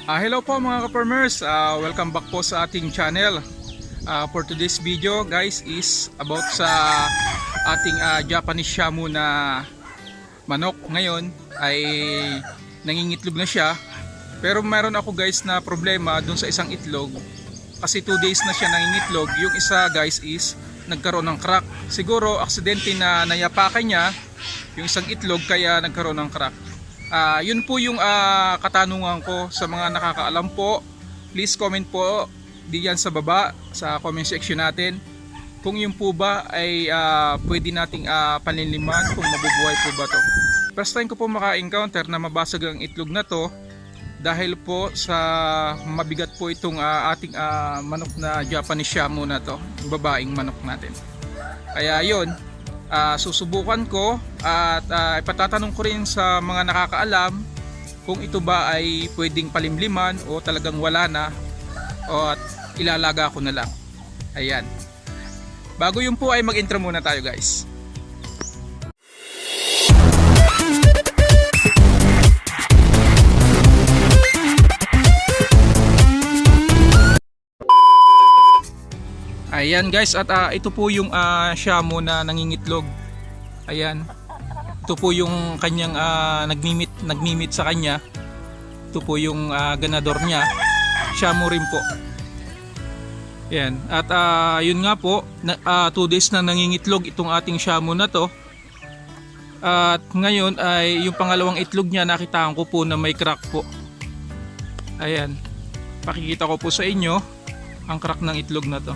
Hello po mga ka-farmers, welcome back po sa ating channel. For today's video guys is about sa ating Japanese Shamu na manok. Ngayon ay nangingitlog na siya, pero meron ako guys na problema dun sa isang itlog. Kasi 2 days na siya nangingitlog. Yung isa guys is nagkaroon ng crack. Siguro aksidente na nayapakan niya yung isang itlog kaya nagkaroon ng crack. Yun po yung katanungan ko sa mga nakakaalam po. Please comment po diyan sa baba sa comment section natin kung yun po ba ay pwede nating paninliman, kung mabubuhay po ba to. First time ko po maka-encounter na mabasag ang itlog na to dahil po sa mabigat po itong ating manok na Japanese Shamu na to, babaeng manok natin. Kaya yun, susubukan ko at ipatatanong ko rin sa mga nakakaalam kung ito ba ay pwedeng palimliman o talagang wala na o at ilalaga ko na lang. Ayan. Bago yun po ay mag-intro muna tayo guys. Ayan guys, at ito po yung Shamu na nangingitlog. Ayan. Ito po yung kanyang nagmimit sa kanya. Ito po yung ganador niya. Shamu rin po. Ayan. At yun nga po, 2 days na nangingitlog itong ating Shamu na to. At ngayon ay yung pangalawang itlog niya, nakitaan ko po na may crack po. Ayan. Pakikita ko po sa inyo ang crack ng itlog na to.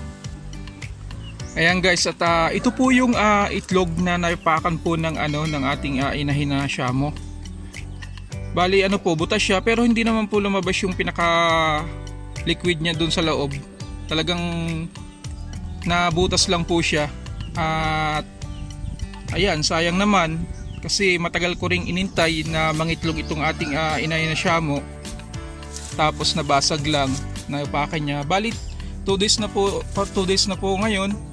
Ayan guys, at ito po yung itlog na naipakan po ng ng ating inahin na Shamu. Bali po, butas siya pero hindi naman po lumabas yung pinaka liquid niya dun sa loob. Talagang nabutas lang po siya. At ayan, sayang naman kasi matagal ko ring inintay na mangitlog itong ating inahin na Shamu. Tapos nabasag lang, naipakan niya. Bali 2 days na po ngayon.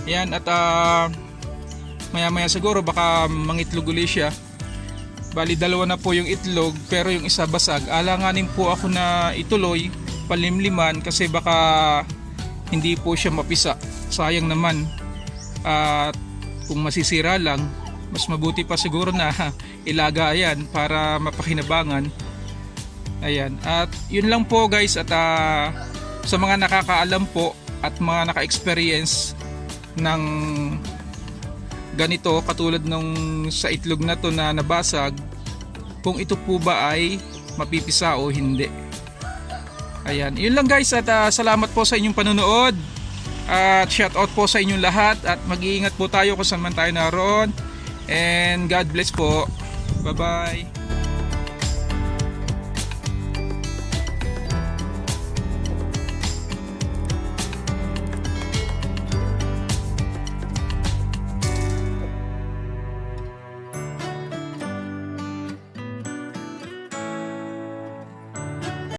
Yan, at maya maya siguro baka mangitlog ulit siya. Bali 2 na po yung itlog pero yung isa basag. Alanganin po ako na ituloy palimliman kasi baka hindi po siya mapisa. Sayang naman. At kung masisira lang, mas mabuti pa siguro na ilaga yan para mapakinabangan. Ayan, at yun lang po guys. At sa mga nakakaalam po at mga naka-experience ng ganito katulad nung sa itlog na to na nabasag, kung ito po ba ay mapipisa o hindi. Ayan, yun lang guys, at salamat po sa inyong panonood at shout out po sa inyong lahat at mag-iingat po tayo kung saan man tayo naroon, and God bless po. Bye bye.